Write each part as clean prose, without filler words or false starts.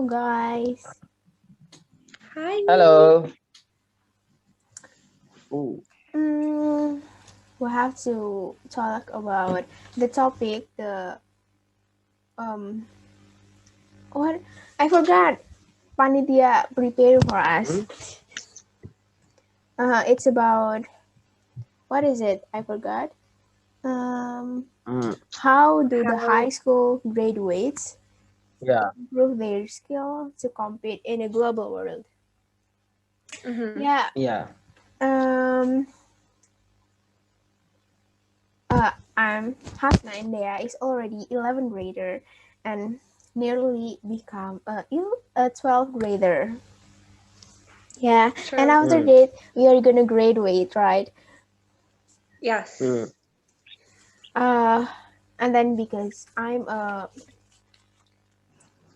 Hello, guys. Hi. Hello. Ooh. Mm, we have to talk about the topic. Um, what I forgot. Panitia prepared for us. Hmm? It's about what is it? I forgot. Um, Mm. how do the How? high school graduates Yeah. improve their skill to compete in a global world? Mm-hmm. Yeah. Yeah. Um. I'm Hasna, and there is already 11th grader, and nearly become a 12th grader. Yeah, and True. after Mm. that we are gonna graduate, right? Mm. Yes. Uh, and then because I'm a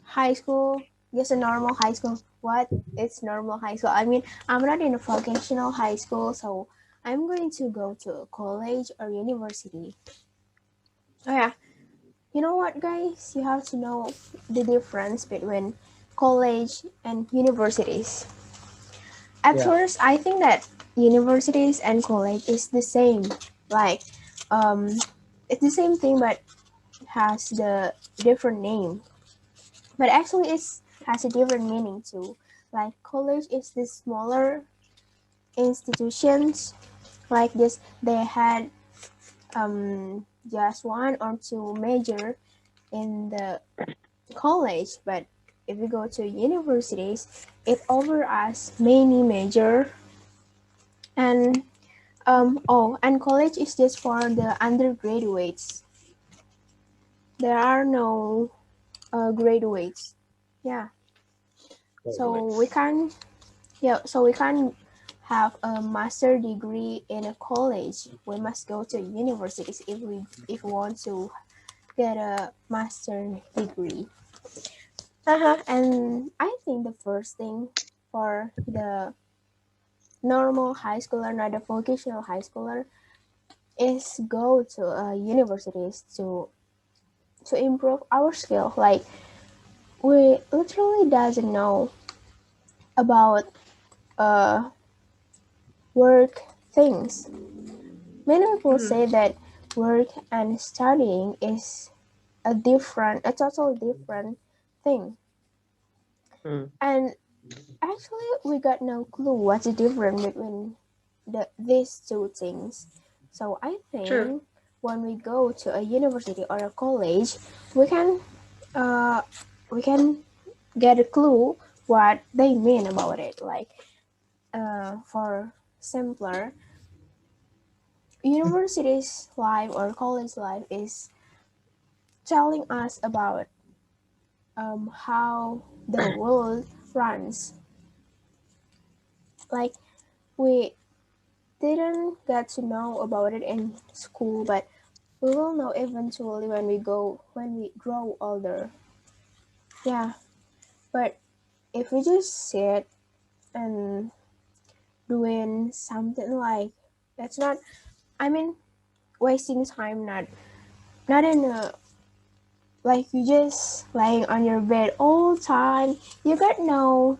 high school, just a normal high school. What? It's normal high school. I mean, I'm not in a vocational high school, so I'm going to go to a college or university. Oh yeah, you know what, guys? You have to know the difference between college and universities. At Yeah. first, I think that universities and college is the same. Like, um, it's the same thing, but has the different name. But actually, it's has a different meaning too. Like, college is the smaller institutions. Like this, they had just one or two major in the college, but if we go to universities, it offers us many major and and college is just for the undergraduates. There are no graduates. Yeah, so we Graduates. can so we can have a master degree in a college. We must go to universities if we want to get a master degree. And I think the first thing for the normal high schooler, not a vocational high schooler, is go to universities to improve our skill. Like we literally doesn't know about uh, work things. Many people Mm-hmm. say that work and studying is a totally different thing. Mm. And actually, we got no clue what's the difference between these two things. So I True. think when we go to a university or a college, we can uh, we can get a clue what they mean about it. Like for simpler, university's life or college life is telling us about how the world runs. Like we didn't get to know about it in school, but we will know eventually when we grow older. Yeah, but if we just sit and doing something like that's not, I mean, wasting time, not in a like you just laying on your bed all time. You got no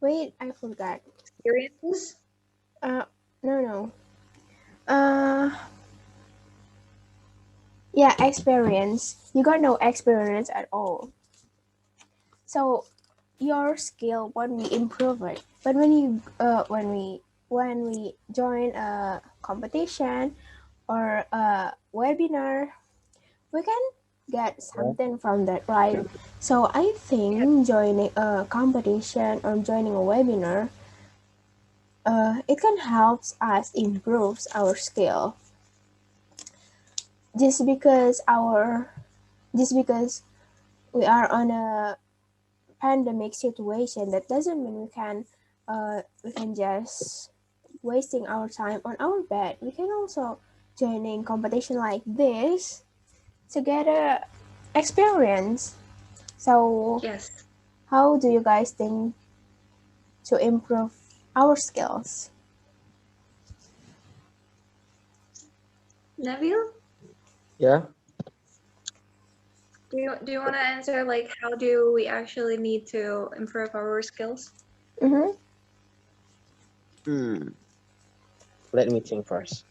wait, I forgot. Experiences? uh no no uh yeah, experience. You got no experience at all. So your skill when we improve it. But when we join a competition or a webinar, we can get Yeah. something from that, right? So I Yes. think joining a competition or joining a webinar, it can help us improve our skill. Just because our just because we are on a pandemic situation, that doesn't mean we can just wasting our time on our bed. We can also join in competition like this to get a experience. So Yes. how do you guys think to improve our skills? Nabil? Yeah. Do you want to answer like how do we actually need to improve our skills? Mm-hmm. Hmm. Let me think first.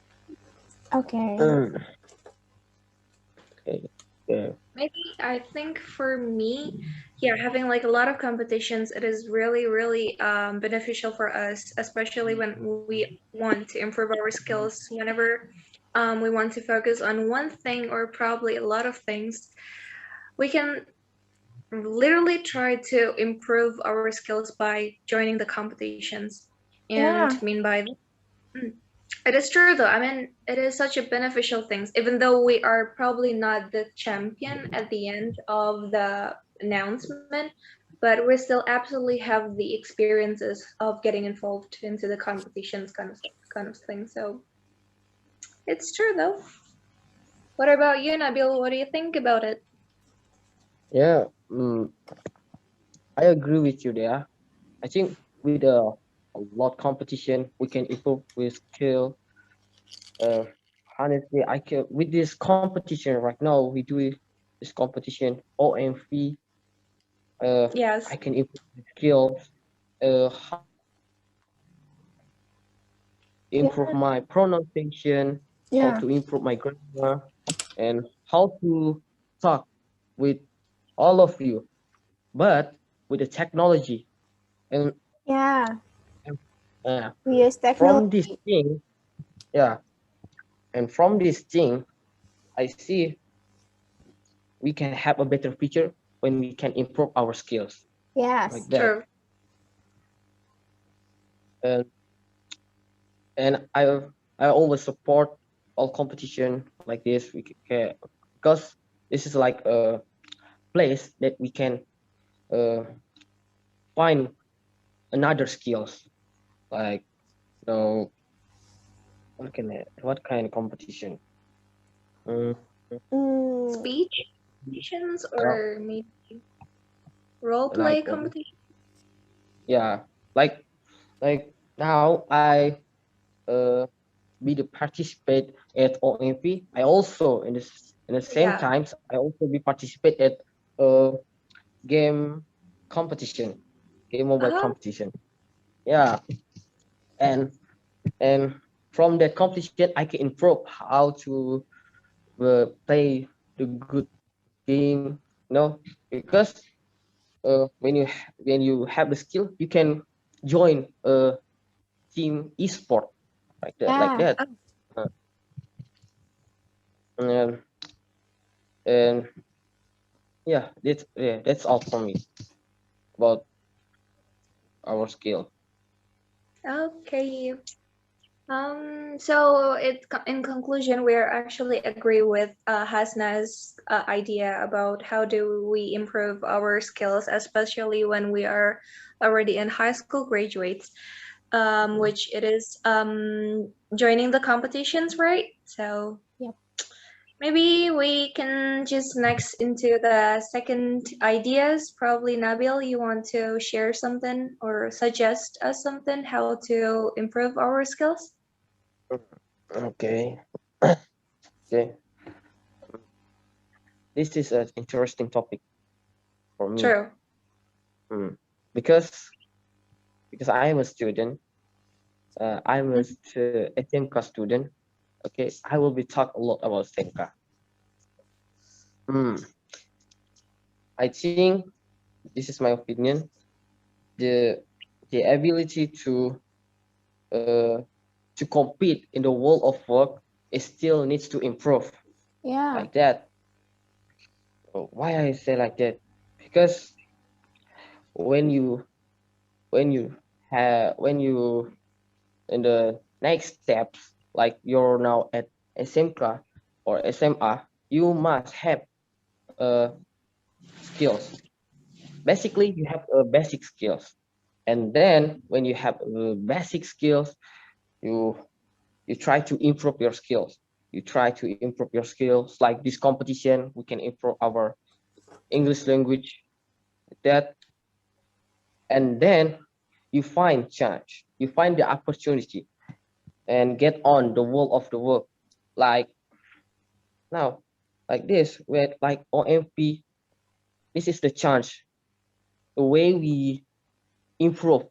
Okay. Hmm. Okay. Yeah. Maybe I think for me, yeah, having like a lot of competitions, it is really, really beneficial for us, especially when we want to improve our skills. Whenever we want to focus on one thing or probably a lot of things, we can literally try to improve our skills by joining the competitions. And Yeah. mean by mm, it is true though. I mean, it is such a beneficial thing, even though we are probably not the champion at the end of the announcement, but we still absolutely have the experiences of getting involved into the competitions kind of thing. So it's true though. What about you, Nabil? What do you think about it? Yeah. I agree with you there. I think with a lot competition, we can improve with skill. Uh, Honestly, I can with this competition right now. We do this competition OMV. Yes. I can improve the skills. How to improve Yeah. my pronunciation, how Yeah. to improve my grammar, and how to talk with all of you, but with the technology. And Yeah. uh, We use from this technology. thing, yeah, and from this thing, I see we can have a better future when we can improve our skills like Yes. that. True. And and I always support all competition like this. We can because this is like a place that we can uh, find another skills like you know what kind of competition. Mm, Mm, Speech competitions yeah, or maybe role play like competition? yeah, like like now I uh be the participate at OMP. I also in the same Yeah. times I also be participate at uh game competition, game mobile Oh, competition. Yeah, and and from that competition I can improve how to play the good game. Because when you have the skill, you can join a team esport like yeah. that. Uh, and, and that's all for me about our skill. okay. So in conclusion, we are actually agree with Hasna's idea about how do we improve our skills, especially when we are already in high school graduates, which it is joining the competitions, right? So Yep. maybe we can just next into the second ideas. Probably Nabil, you want to share something or suggest us something how to improve our skills? Okay. Okay. This is an interesting topic for me. True. Mm. because because I am a student. I'm a SMK student. Okay, I will be talk a lot about SMK. Mm. I think this is my opinion. The the ability uh, to compete in the world of work, it still needs to improve Yeah. like that. Why I say like that? Because when you when you when you in the next steps, like you're now at SMK or SMA, you must have uh, skills. Basically, you have basic skills, and then when you have basic skills, you you try to improve your skills. You try to improve your skills. Like this competition, we can improve our English language. That and then you find chance. You find the opportunity and get on the world of the work. Like now, like this, with like OMP. this is the chance, the way we improve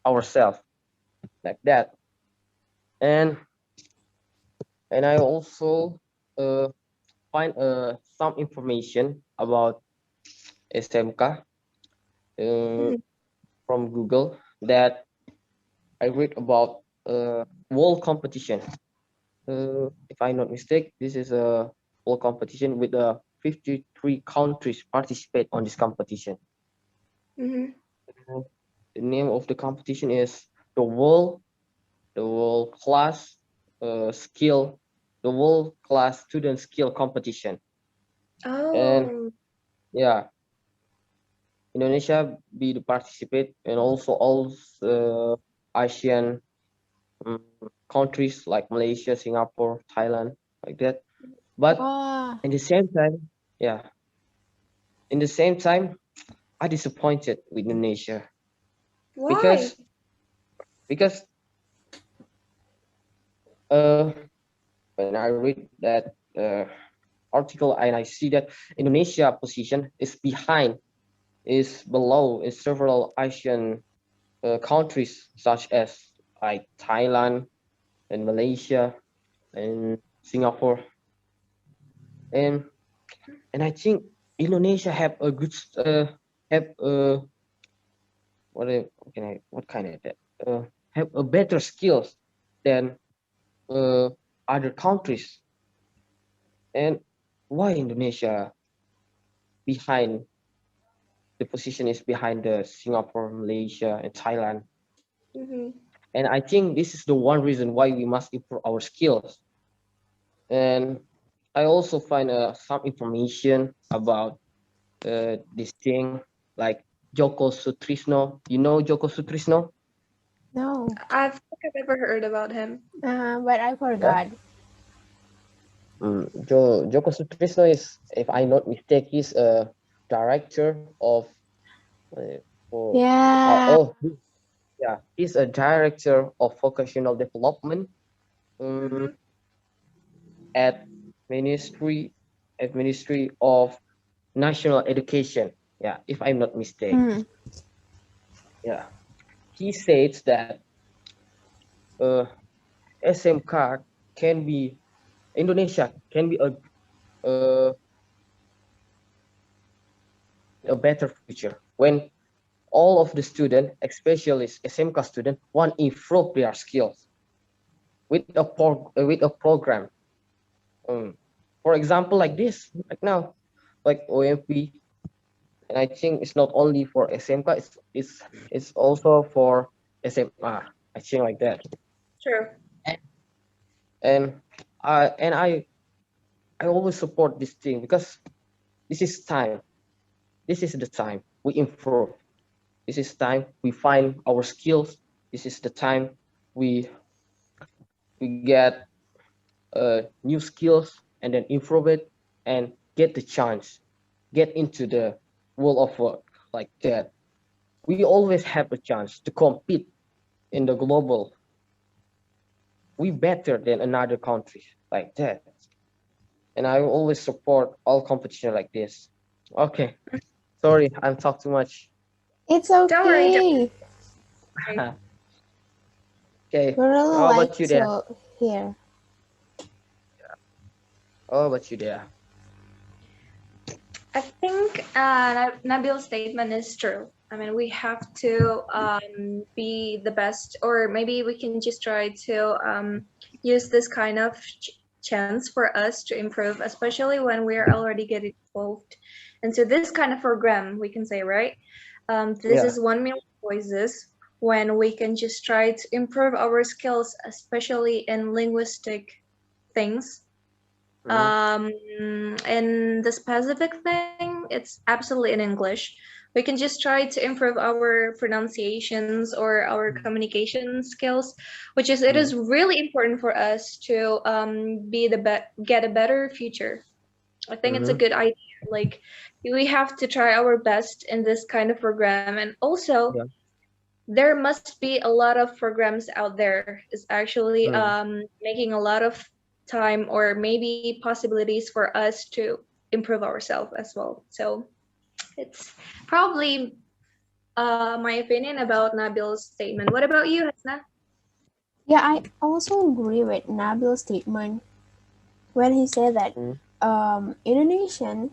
ourselves like that. And I also uh, find some information about SMK uh, Mhm. from Google, that I read about world competition. If I'm not mistaken, this is a world competition with 53 countries participate on this competition. Mhm. Uh, The name of the competition is the world class skill, the world class student skill competition. And Oh. yeah, Indonesia be the participate, and also all Asian um, countries like Malaysia, Singapore, Thailand, like that. But Wow. in the same time, yeah, in the same time, I disappointed with Indonesia, Why? because because uh when I read that article, and I see that Indonesia position is behind, is below in several Asian countries such as like Thailand and Malaysia and Singapore. and I think Indonesia have a good have what can I what kind of that have a better skills than uh, other countries. And why Indonesia behind, the position is behind the Singapore, Malaysia, and Thailand? Mhm. And I think this is the one reason why we must improve our skills. And I also find some information about this thing, like Joko Sutrisno. You know Joko Sutrisno? No. Think I've ever heard about him. But I Yeah. forgot. Joko Sutrisno is, if I not mistake, he's a director of uh, for Yeah. yeah, he's a director of vocational development um, Mhm. at Ministry Ministry of National Education. Yeah, if I'm not mistaken. Mm. Yeah, he says that uh, SMK can be Indonesia can be uh, in a better future when all of the student, especially SMK student, want to improve their skills with with a program. Um, for example, like this, like now, like OMP, and I think it's not only for SMK, it's also for SMA. I think like that. True. And and I always support this thing, because this is time. This is the time we improve. This is time we find our skills. This is the time we we get new skills, and then improve it, and get the chance, get into the world of work like that. We always have a chance to compete in the global. We better than another country like that. And I always support all competition like this. Okay, sorry, I'm talk too much. It's Don't worry, don't okay. worry. Okay, We really how like about you there? to hear. How about you there? I think Nabil's statement is true. I mean, we have to be the best, or maybe we can just try to use this kind of chance for us to improve, especially when we are already getting involved into this kind of program, we can say, right? This Yeah. is 1 million voices when we can just try to improve our skills, especially in linguistic things. Mm-hmm. And the specific thing, it's absolutely in English. We can just try to improve our pronunciations or our communication skills, which is it Mm-hmm. is really important for us to get a better future. I think it's a Mm-hmm. good idea. Like we have to try our best in this kind of program, and also Yeah. there must be a lot of programs out there is actually Mm. making a lot of time or maybe possibilities for us to improve ourselves as well. So It's probably my opinion about Nabil's statement. What about you, Hasna? Yeah, I also agree with Nabil's statement when he said that Mm, Indonesian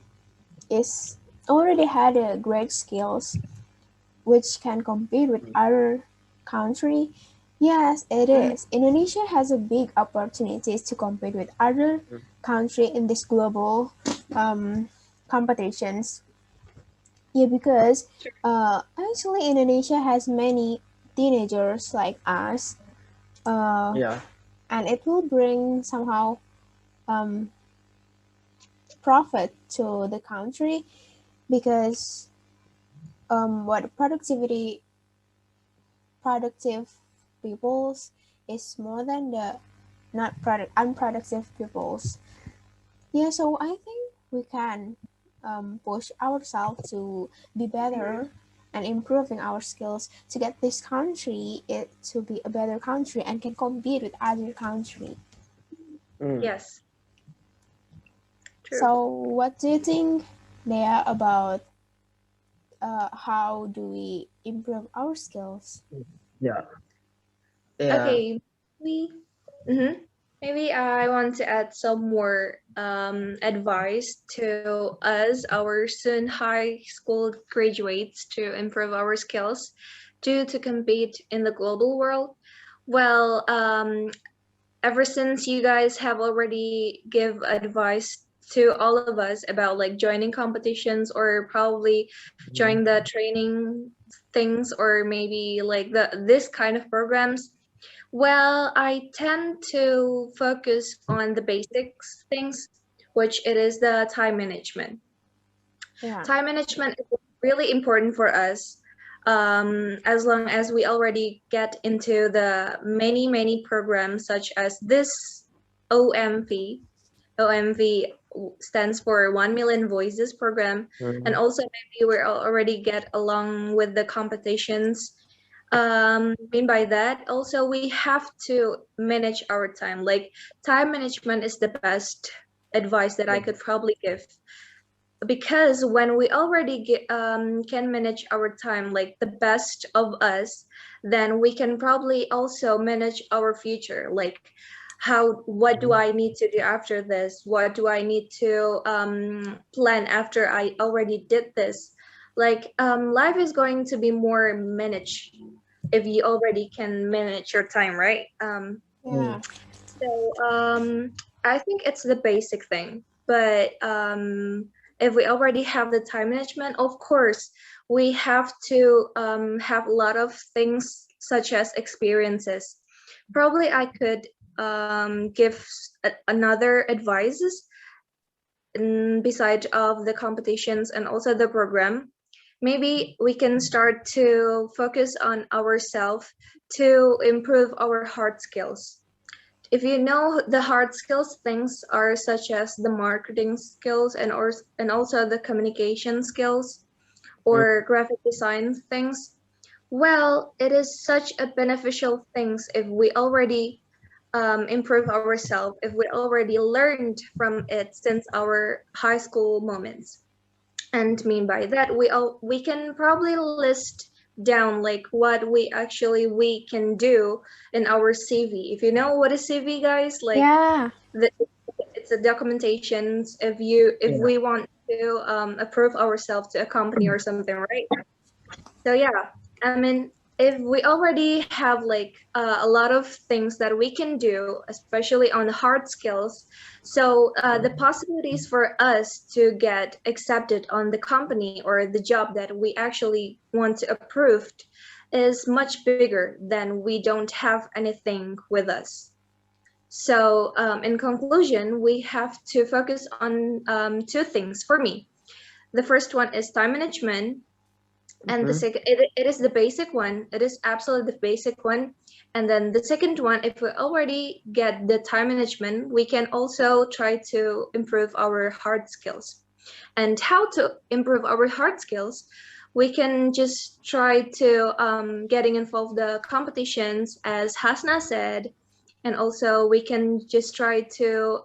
is already had a great skills which can compete with mm, other country. Yes, it Mm, is. Indonesia has a big opportunities to compete with other mm, country in this global competitions. Yeah, because actually Indonesia has many teenagers like us, uh, yeah. and it will bring somehow um, profit to the country because what productive peoples is more than the not product unproductive peoples. Yeah, so I think we can push ourselves to be better and improving our skills to get this country it to be a better country and can compete with other country. Mm, yes, true. So what do you think there about how do we improve our skills? yeah. Yeah. Okay, we. Mm-hmm. Maybe I want to add some more advice to us, our soon high school graduates, to improve our skills to compete in the global world. Well, ever since you guys have already give advice to all of us about like joining competitions or probably Mm, joining the training things or maybe like this kind of programs, well, I tend to focus on the basics things, which it is the time management. Yeah. Time management is really important for us. As long as we already get into the many programs such as this OMV. OMV stands for 1 Million Voices program, and mm, also maybe we already get along with the competitions. Mean by that, also we have to manage our time. Like time management is the best advice that I yeah. could probably give, because when we already can manage our time like the best of us, then we can probably also manage our future, like how what do Mm, I need to do after this, what do I need to plan after I already did this. Like life is going to be more managed if you already can manage your time, right? mm, Yeah. So I think it's the basic thing. But if we already have the time management, of course, we have to have a lot of things such as experiences. Probably I could give another advices beside of the competitions and also the program. Maybe we can start to focus on ourselves to improve our hard skills. If you know the hard skills, things are such as the marketing skills and also the communication skills mm, or graphic design things. Well, it is such a beneficial things if we already improve ourselves, if we already learned from it since our high school moments. And mean by that, we can probably list down like what we can do in our CV. If you know what is CV, guys, like Yeah. the, it's a documentations if yeah. we want to approve ourselves to a company or something, right? So yeah, I mean, if we already have like a lot of things that we can do, especially on hard skills, so the possibilities for us to get accepted on the company or the job that we actually want to approve is much bigger than we don't have anything with us. So, in conclusion, we have to focus on two things for me. The first one is time management, and the Mm, second it is the basic one, it is absolutely the basic one. And then the second one, if we already get the time management, we can also try to improve our hard skills. And how to improve our hard skills, we can just try to getting involved the competitions as Hasna said, and also we can just try to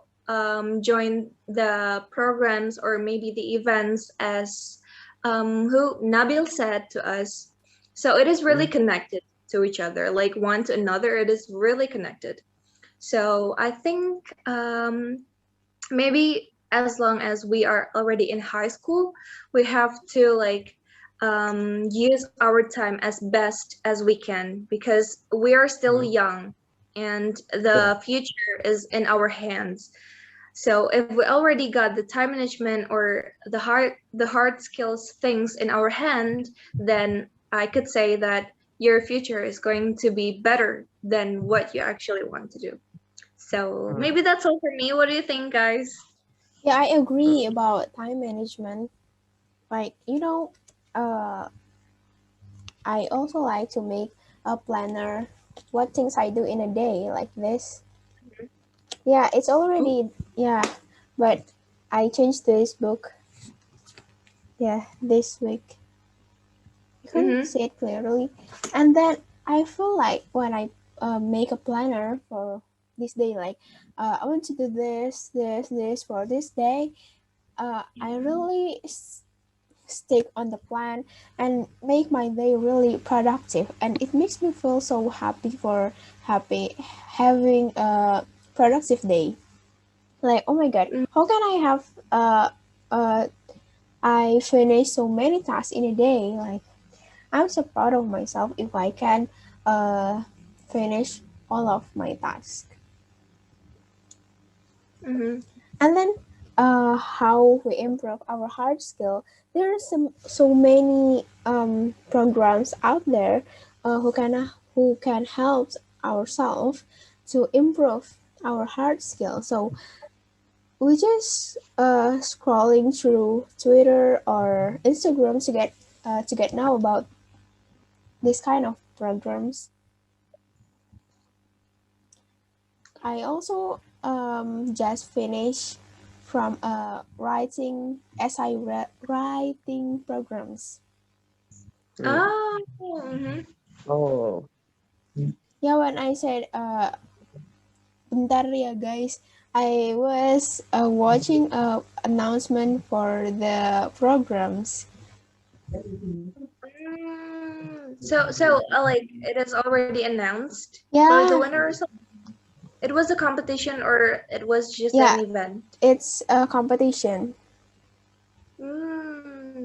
join the programs or maybe the events as who Nabil said to us. So it is really mm, connected to each other, like one to another. It is really connected. So I think maybe as long as we are already in high school, we have to like use our time as best as we can because we are still mm, young and yeah. the future is in our hands. So if we already got the time management or the hard skills things in our hand, then I could say that your future is going to be better than what you actually want to do. So Mm, maybe that's all for me. What do you think, guys? Yeah, I mm, agree about time management. Like, I also like to make a planner what things I do in a day like this. Yeah, it's Cool. already, yeah, but I changed this book, yeah, this week. You can Mm-hmm. see it clearly. And then I feel like when I make a planner for this day, like I want to do this for this day, I really stick on the plan and make my day really productive, and it makes me feel so happy having a productive day. Like, oh my god, how can I have uh I finish so many tasks in a day? Like, I'm so proud of myself if I can uh finish all of my tasks. Mm-hmm. And then how we improve our hard skill. There are so many programs out there who can help ourselves to improve our hard skill. So we just scrolling through Twitter or Instagram to get know about this kind of programs. I also just finished from writing programs. mm. Oh, mm-hmm. Oh, Yeah, when I said bentar ya guys, I was watching a announcement for the programs. So like it is already announced for the Yeah, winner or something? It was a competition or it was just an yeah, event? it's a competition.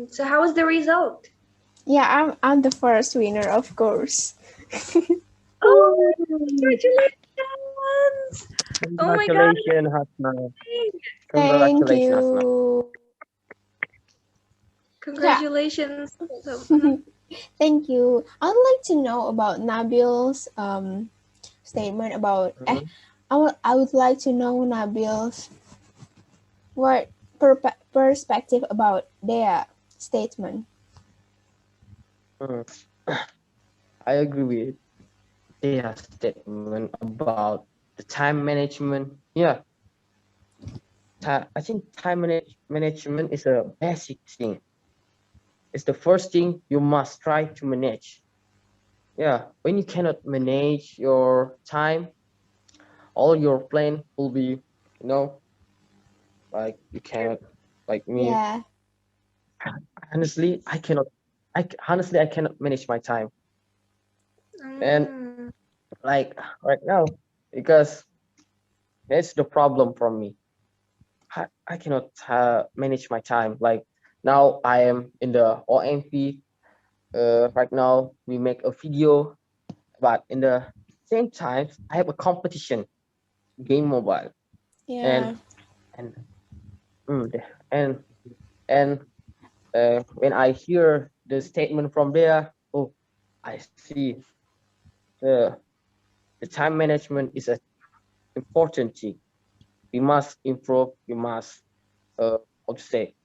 So how was the result? Yeah, I'm the first winner, of course. Oh, congratulations! Oh my God, congratulations, Hasna. Thank Congratulations, Hasna. you. Yeah. congratulations. So, mhm. Thank you. I'd like to know about Nabil's statement about Mm, I would like to know Nabil's what perspective about their statement. mm. I agree with their statement about the time management. Yeah, I think management is a basic thing. It's the first thing you must try to manage. Yeah, when you cannot manage your time, all your plan will be, like you cannot, like me. Yeah. Honestly, I cannot. Honestly, I cannot manage my time, and Mm, like right now, because that's the problem from me. I cannot manage my time. Like now, I am in the OMP. Right now, we make a video, but in the same time, I have a competition game mobile, and Yeah. and mm, and and when I hear the statement from there, oh, I see the the time management is a important thing. We must improve. We must how to say,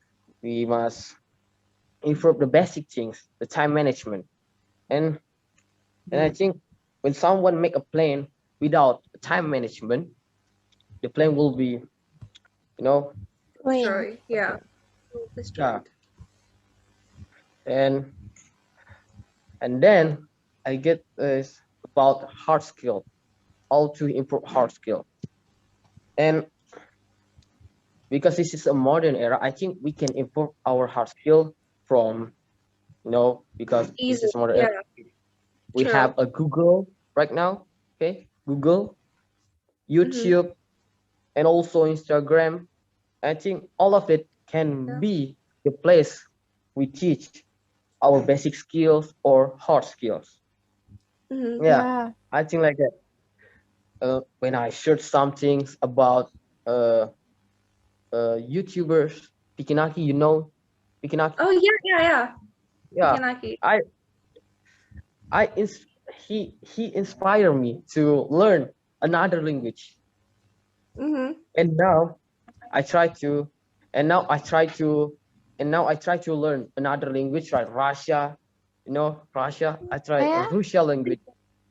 we must improve the basic things, the time management. And I think when someone make a plan without time management, the plan will be, you know, Rain. destroy. Yeah, yeah. destroyed. And and then I get about hard skill, how to improve hard skill. And because this is a modern era, I think we can improve our hard skill from, because this Easy. is more, Yeah, we true. have a Google right now. Okay, Google, Mm-hmm. YouTube, and also Instagram. I think all of it Yeah. can be the place we teach our basic skills or hard skills. Mm-hmm. Yeah, Yeah. I think like that. When I search some things about uh, YouTubers, Pikinaki, Pikinaki. Oh yeah, yeah, yeah. Yeah, Pikinaki. I I ins- he inspired me to learn another language, Mm-hmm. and now I try to, and now I try to, learn another language like Russia. Russia. I try Yeah. Russian language.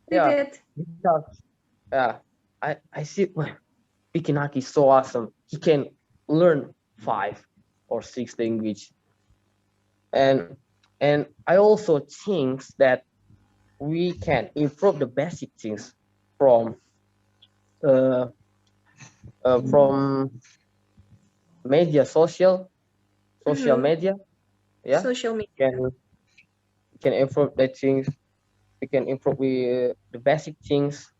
They Yeah, did. because I see Pikinaki is so awesome. He can learn 5 or 6 language, and I also think that we can improve the basic things from uh, from media, social Mm-hmm. media. Yeah, Social media. can improve the things. We can improve with the basic things,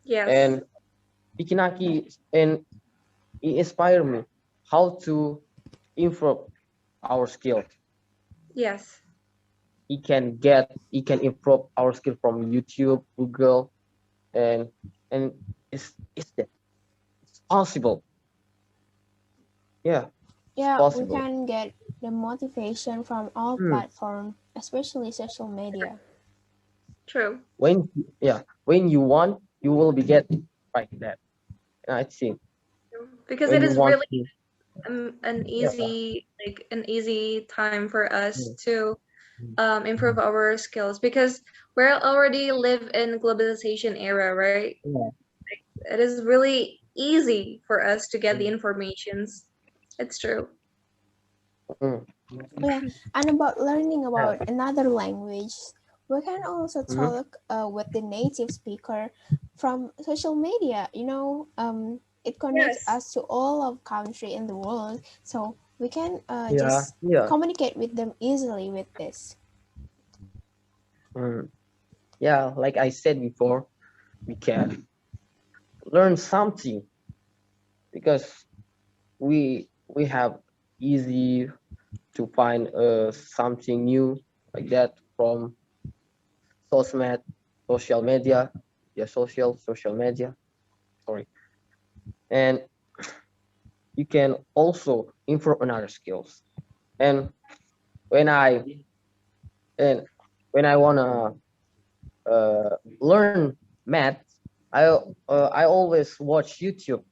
Yes. and Pikinaki, and it inspired me how to improve our skill. Yes. He can improve our skill from YouTube, Google, and it's that it's possible. Yeah, it's Yeah, we possible. can get the motivation from all Hmm. platform, especially social media. True. When you want, you will be getting like that. And I think Because when it you is want really to, an yeah, easy an easy time for us mm, to improve our skills because we're already live in globalization era, right? yeah, It is really easy for us to get the mm, informations. It's true. mm, Yeah, and about learning yeah, about another language, we can also mhm, talk with the native speaker from social media. It connects Yes. us to all of country in the world, so we can yeah, just yeah, communicate with them easily with this. mm, yeah. Like I said before, we can learn something because we have easy to find something new like that from social social media, yeah, social media. Sorry, and you can also improve another skills. And when I and when I wanna learn math, I always watch YouTube,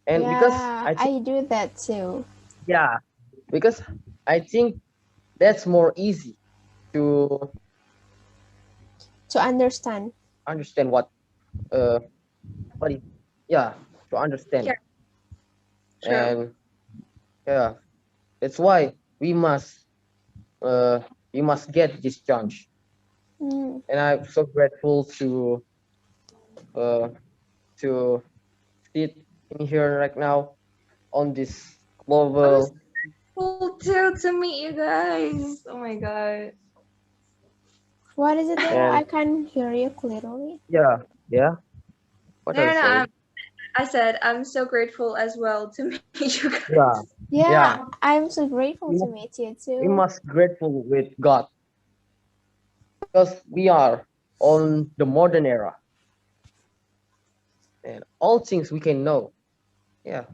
and because Yeah, I think, I do that too. yeah, because I think that's more easy to To understand. understand uh what it, yeah, to Yeah, understand. true. And yeah, that's why uh we must get this chance. Mm. And I'm so grateful uh to sit in here right now on this I'm global. so too to meet you guys. Oh my god. What is it there? And I can't hear you clearly. yeah, yeah, what No, are you no, no. saying? I said I'm so grateful as well to meet you Yeah, guys. yeah, Yeah, I'm so grateful we to must, meet you we too. must grateful with God because we are on the modern era, and all things we can know. Yeah,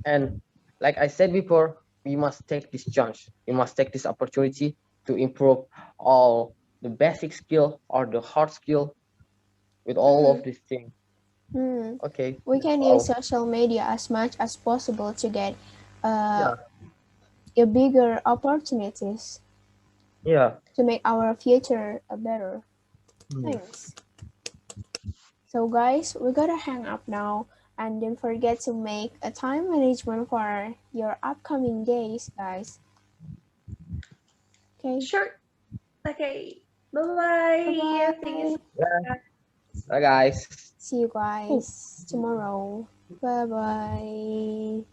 and like I said before, we must take this chance. We must take this opportunity to improve all the basic skill or the hard skill with all Hmm. of these things. Hmm. Okay, We that's can use all. social media as much as possible to get uh, Yeah, a bigger opportunities yeah. to make our future better. Hmm. Thanks. So, guys, we gotta hang up now. And don't forget to make a time management for your upcoming days, guys. Okay, Sure. Okay. Bye bye bye. Thank you so bye. Yeah. much. Bye, guys. See you guys tomorrow. Bye bye.